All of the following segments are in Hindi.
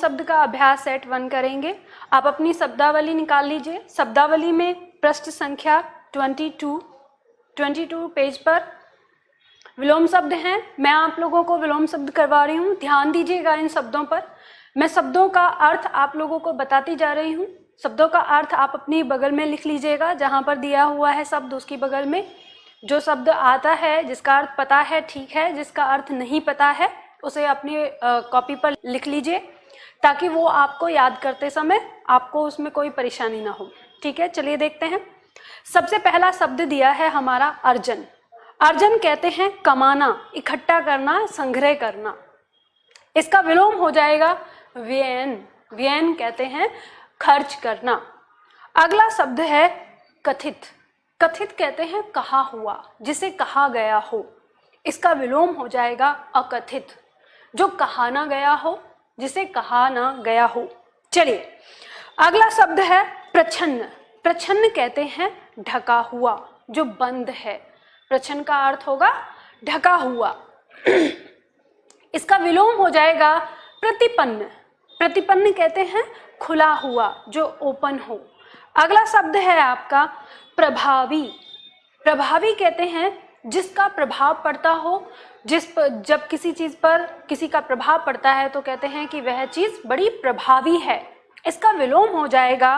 शब्द का अभ्यास सेट 1 करेंगे। आप अपनी शब्दावली निकाल लीजिए। शब्दावली में पृष्ठ संख्या 22 पेज पर विलोम शब्द हैं। मैं आप लोगों को विलोम शब्द करवा रही हूँ, ध्यान दीजिएगा इन शब्दों पर। मैं शब्दों का अर्थ आप लोगों को बताती जा रही हूँ। शब्दों का अर्थ आप अपनी बगल में लिख लीजिएगा, जहाँ पर दिया हुआ है शब्द उसकी बगल में जो शब्द आता है जिसका अर्थ पता है ठीक है, जिसका अर्थ नहीं पता है उसे अपनी कॉपी पर लिख लीजिए, ताकि वो आपको याद करते समय आपको उसमें कोई परेशानी ना हो। ठीक है, चलिए देखते हैं। सबसे पहला शब्द दिया है हमारा अर्जन। अर्जन कहते हैं कमाना, इकट्ठा करना, संग्रह करना। इसका विलोम हो जाएगा व्ययन। व्ययन कहते हैं खर्च करना। अगला शब्द है कथित। कथित कहते हैं कहा हुआ, जिसे कहा गया हो। इसका विलोम हो जाएगा अकथित, जो कहा ना गया हो, जिसे कहा ना गया हो। चलिए अगला शब्द है प्रच्छन्न। प्रच्छन्न कहते हैं ढका हुआ, जो बंद है। प्रच्छन्न का अर्थ होगा ढका हुआ। इसका विलोम हो जाएगा प्रतिपन्न। प्रतिपन्न कहते हैं खुला हुआ, जो ओपन हो। अगला शब्द है आपका प्रभावी। प्रभावी कहते हैं जिसका प्रभाव पड़ता हो। जब किसी चीज पर किसी का प्रभाव पड़ता है तो कहते हैं कि वह चीज बड़ी प्रभावी है। इसका विलोम हो जाएगा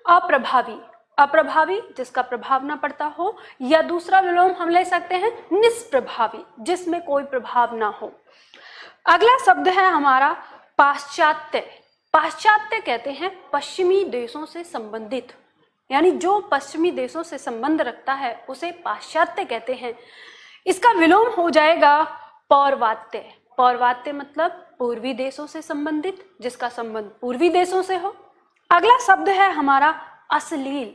अप्रभावी। अप्रभावी जिसका प्रभाव ना पड़ता हो, या दूसरा विलोम हम ले सकते हैं निष्प्रभावी, जिसमें कोई प्रभाव ना हो। अगला शब्द है हमारा पाश्चात्य। पाश्चात्य कहते हैं पश्चिमी देशों से संबंधित, यानी जो पश्चिमी देशों से संबंध रखता है उसे पाश्चात्य कहते हैं। इसका विलोम हो जाएगा पौर्वात्य। पौर्वात्य मतलब पूर्वी देशों से संबंधित, जिसका संबंध पूर्वी देशों से हो। अगला शब्द है हमारा अश्लील।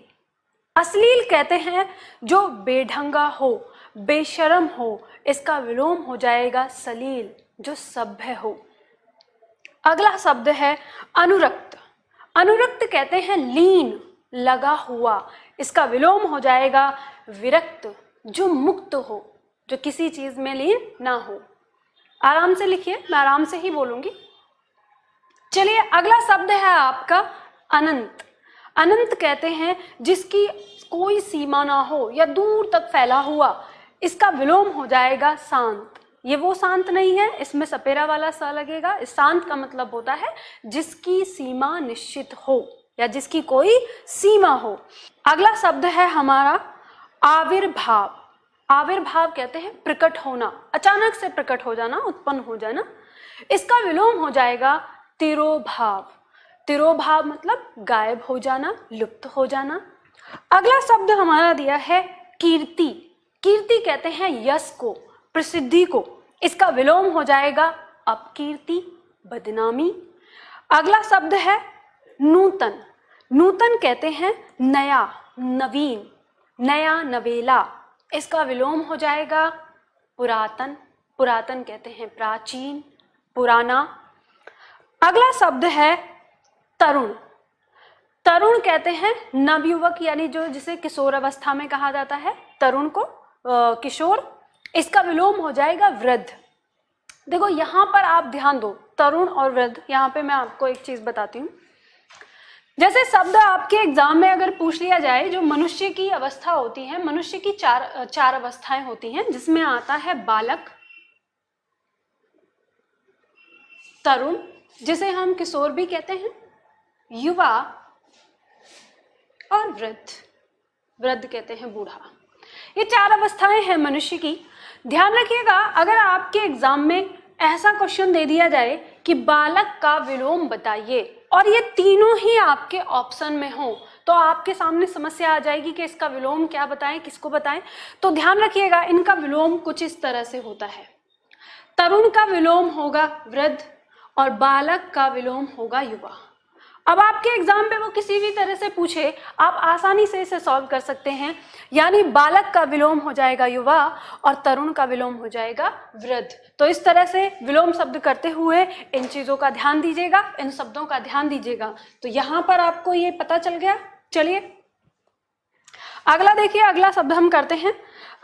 अश्लील कहते हैं जो बेढंगा हो, बेशरम हो। इसका विलोम हो जाएगा सलील, जो सभ्य हो। अगला शब्द है अनुरक्त। अनुरक्त कहते हैं लीन, लगा हुआ। इसका विलोम हो जाएगा विरक्त, जो मुक्त हो, जो किसी चीज में लीन ना हो। आराम से लिखिए, मैं आराम से ही बोलूंगी। चलिए अगला शब्द है आपका अनंत। अनंत कहते हैं जिसकी कोई सीमा ना हो या दूर तक फैला हुआ। इसका विलोम हो जाएगा शांत। ये वो शांत नहीं है, इसमें सपेरा वाला सा लगेगा। इस शांत का मतलब होता है जिसकी सीमा निश्चित हो या जिसकी कोई सीमा हो। अगला शब्द है हमारा आविर्भाव। आविर्भाव कहते हैं प्रकट होना, अचानक से प्रकट हो जाना, उत्पन्न हो जाना। इसका विलोम हो जाएगा तिरोभाव। तिरोभाव मतलब गायब हो जाना, लुप्त हो जाना। अगला शब्द हमारा दिया है कीर्ति। कीर्ति कहते हैं यश को, प्रसिद्धि को। इसका विलोम हो जाएगा अपकीर्ति, बदनामी। अगला शब्द है नूतन। नूतन कहते हैं नया, नवीन, नया, नवेला। इसका विलोम हो जाएगा पुरातन। पुरातन कहते हैं प्राचीन, पुराना। अगला शब्द है तरुण। तरुण कहते हैं नवयुवक, यानी जो जिसे किशोर अवस्था में कहा जाता है, तरुण को किशोर। इसका विलोम हो जाएगा वृद्ध। देखो यहाँ पर आप ध्यान दो, तरुण और वृद्ध। यहाँ पे मैं आपको एक चीज बताती हूँ। जैसे शब्द आपके एग्जाम में अगर पूछ लिया जाए, जो मनुष्य की अवस्था होती है, मनुष्य की चार अवस्थाएं होती हैं, जिसमें आता है बालक, तरुण जिसे हम किशोर भी कहते हैं, युवा, और वृद्ध। वृद्ध कहते हैं बूढ़ा। ये 4 अवस्थाएं हैं मनुष्य की। ध्यान रखिएगा, अगर आपके एग्जाम में ऐसा क्वेश्चन दे दिया जाए कि बालक का विलोम बताइए, और ये तीनों ही आपके ऑप्शन में हो, तो आपके सामने समस्या आ जाएगी कि इसका विलोम क्या बताएं, किसको बताएं। तो ध्यान रखिएगा, इनका विलोम कुछ इस तरह से होता है। तरुण का विलोम होगा वृद्ध और बालक का विलोम होगा युवा। अब आपके एग्जाम पे वो किसी भी तरह से पूछे, आप आसानी से इसे सॉल्व कर सकते हैं। यानी बालक का विलोम हो जाएगा युवा और तरुण का विलोम हो जाएगा वृद्ध। तो इस तरह से विलोम शब्द करते हुए इन चीजों का ध्यान दीजिएगा, इन शब्दों का ध्यान दीजिएगा। तो यहाँ पर आपको ये पता चल गया। चलिए अगला देखिए, अगला शब्द हम करते हैं।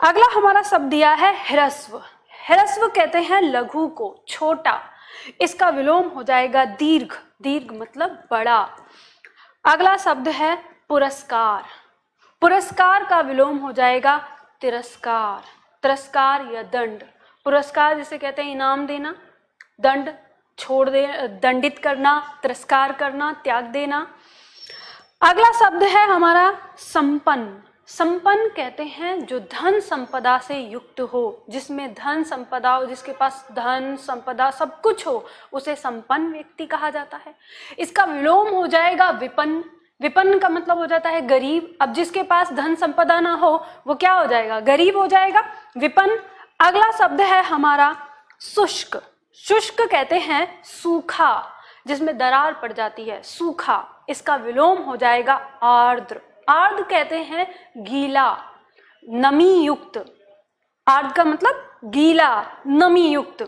अगला हमारा शब्द दिया है ह्रस्व। ह्रस्व कहते हैं लघु को, छोटा, इसका विलोम हो जाएगा दीर्घ, दीर्घ मतलब बड़ा। अगला शब्द है पुरस्कार, पुरस्कार का विलोम हो जाएगा तिरस्कार, तिरस्कार या दंड। पुरस्कार जिसे कहते हैं इनाम देना, दंड छोड़ दे, दंडित करना, तिरस्कार करना, त्याग देना। अगला शब्द है हमारा संपन्न, संपन्न कहते हैं जो धन संपदा से युक्त हो, जिसमें धन संपदा हो, जिसके पास धन संपदा सब कुछ हो, उसे संपन्न व्यक्ति कहा जाता है। इसका विलोम हो जाएगा विपन्न, विपन्न का मतलब हो जाता है गरीब। अब जिसके पास धन संपदा ना हो वो क्या हो जाएगा, गरीब हो जाएगा, विपन्न। अगला शब्द है हमारा शुष्क, शुष्क कहते हैं सूखा, जिसमें दरार पड़ जाती है, सूखा। इसका विलोम हो जाएगा आर्द्र, आर्द्र कहते हैं गीला, नमी युक्त, आर्द्र का मतलब गीला, नमी युक्त।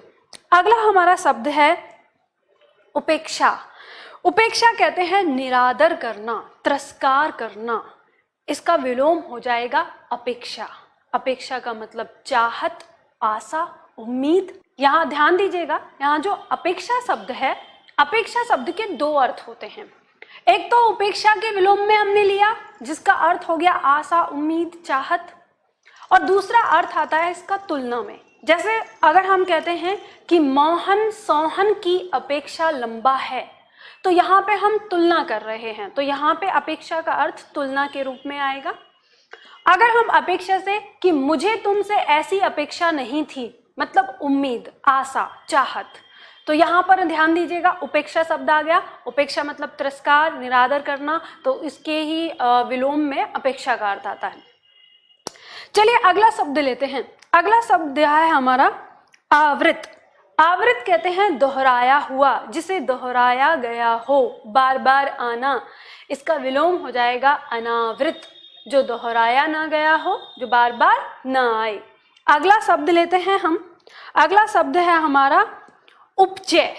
अगला हमारा शब्द है उपेक्षा, उपेक्षा कहते हैं निरादर करना, तिरस्कार करना। इसका विलोम हो जाएगा अपेक्षा, अपेक्षा का मतलब चाहत, आशा, उम्मीद। यहाँ ध्यान दीजिएगा, यहाँ जो अपेक्षा शब्द है, अपेक्षा शब्द के दो अर्थ होते हैं। एक तो उपेक्षा के विलोम में हमने लिया जिसका अर्थ हो गया आशा, उम्मीद, चाहत, और दूसरा अर्थ आता है इसका तुलना में। जैसे अगर हम कहते हैं कि मोहन सोहन की अपेक्षा लंबा है, तो यहाँ पे हम तुलना कर रहे हैं, तो यहाँ पे अपेक्षा का अर्थ तुलना के रूप में आएगा। अगर हम अपेक्षा से कि मुझे तुमसे ऐसी अपेक्षा नहीं थी, मतलब उम्मीद, आशा, चाहत, तो यहाँ पर ध्यान दीजिएगा उपेक्षा शब्द आ गया। उपेक्षा मतलब तिरस्कार, निरादर करना, तो इसके ही विलोम में अपेक्षा का अर्थ आता है। चलिए अगला शब्द लेते हैं। अगला शब्द है हमारा आवृत। आवृत कहते हैं दोहराया हुआ, जिसे दोहराया गया हो, बार बार आना। इसका विलोम हो जाएगा अनावृत, जो दोहराया ना गया हो, जो बार बार ना आए। अगला शब्द लेते हैं हम। अगला शब्द है हमारा उपचय।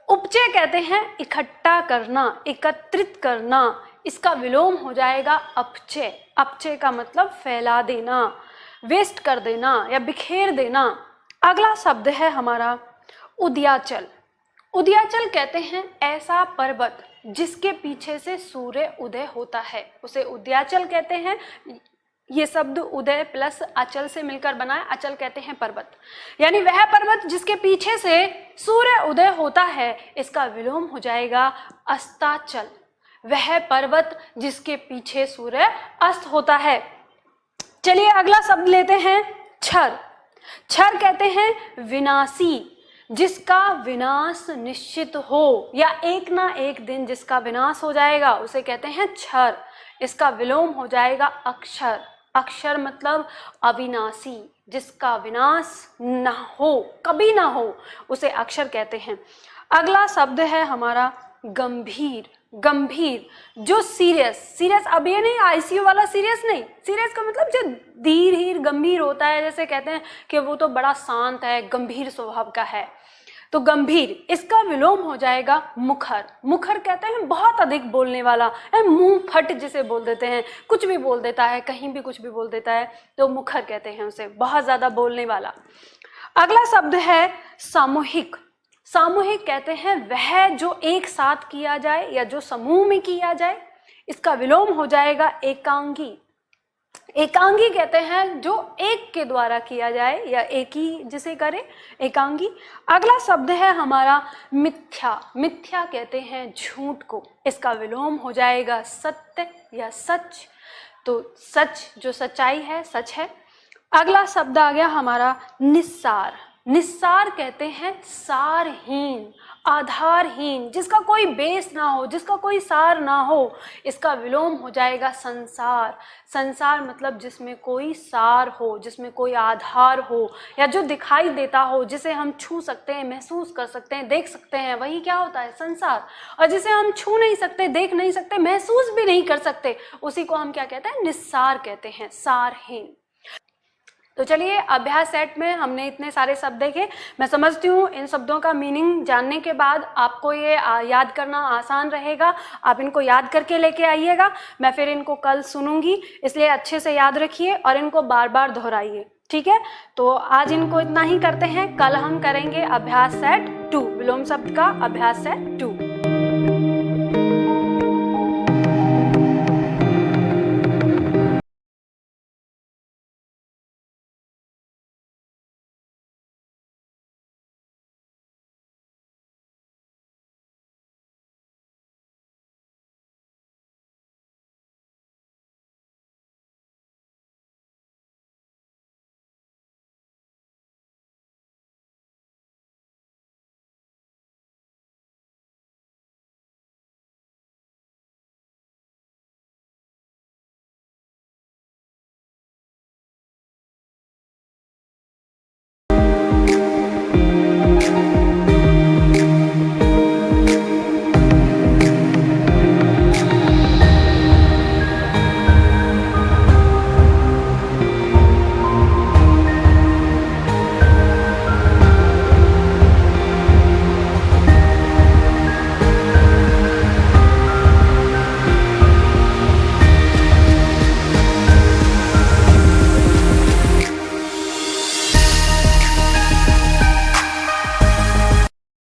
उपचय कहते हैं इकट्ठा करना, एकत्रित करना। इसका विलोम हो जाएगा अपचय, अपचय का मतलब फैला देना, वेस्ट कर देना या बिखेर देना। अगला शब्द है हमारा उदयाचल। उदयाचल कहते हैं ऐसा पर्वत जिसके पीछे से सूर्य उदय होता है, उसे उदयाचल कहते हैं। ये शब्द उदय प्लस अचल से मिलकर बना है, अचल कहते हैं पर्वत, यानी वह पर्वत जिसके पीछे से सूर्य उदय होता है। इसका विलोम हो जाएगा अस्ताचल, वह पर्वत जिसके पीछे सूर्य अस्त होता है। चलिए अगला शब्द लेते हैं क्षर। क्षर कहते हैं विनाशी, जिसका विनाश निश्चित हो, या एक ना एक दिन जिसका विनाश हो जाएगा, उसे कहते हैं क्षर। इसका विलोम हो जाएगा अक्षर। अक्षर मतलब अविनाशी, जिसका विनाश ना हो, कभी ना हो, उसे अक्षर कहते हैं। अगला शब्द है हमारा गंभीर। गंभीर जो सीरियस, सीरियस अब ये नहीं आईसीयू वाला सीरियस नहीं, सीरियस का मतलब जो धीर गंभीर होता है, जैसे कहते हैं कि वो तो बड़ा शांत है, गंभीर स्वभाव का है, तो गंभीर। इसका विलोम हो जाएगा मुखर। मुखर कहते हैं बहुत अधिक बोलने वाला, मुंह फट जिसे बोल देते हैं, कुछ भी बोल देता है, कहीं भी कुछ भी बोल देता है, तो मुखर कहते हैं उसे, बहुत ज्यादा बोलने वाला। अगला शब्द है सामूहिक। सामूहिक कहते हैं वह जो एक साथ किया जाए या जो समूह में किया जाए। इसका विलोम हो जाएगा एकांगी। एकांगी कहते हैं जो एक के द्वारा किया जाए या एक ही जिसे करे, एकांगी। अगला शब्द है हमारा मिथ्या। मिथ्या कहते हैं झूठ को। इसका विलोम हो जाएगा सत्य या सच, तो सच जो सच्चाई है, सच है। अगला शब्द आ गया हमारा निस्सार। निस्सार कहते हैं सारहीन, आधारहीन, जिसका कोई बेस ना हो, जिसका कोई सार ना हो। इसका विलोम हो जाएगा संसार। संसार मतलब जिसमें कोई सार हो, जिसमें कोई आधार हो, या जो दिखाई देता हो, जिसे हम छू सकते हैं, महसूस कर सकते हैं, देख सकते हैं, वही क्या होता है, संसार। और जिसे हम छू नहीं सकते, देख नहीं सकते, महसूस भी नहीं कर सकते, उसी को हम क्या कहते हैं, निस्सार कहते हैं, सारहीन। तो चलिए अभ्यास सेट में हमने इतने सारे शब्द देखे। मैं समझती हूँ इन शब्दों का मीनिंग जानने के बाद आपको ये याद करना आसान रहेगा। आप इनको याद करके लेके आइएगा। मैं फिर इनको कल सुनूंगी, इसलिए अच्छे से याद रखिए और इनको बार बार दोहराइए, ठीक है। तो आज इनको इतना ही करते हैं, कल हम करेंगे अभ्यास सेट टू, विलोम शब्द का अभ्यास है टू।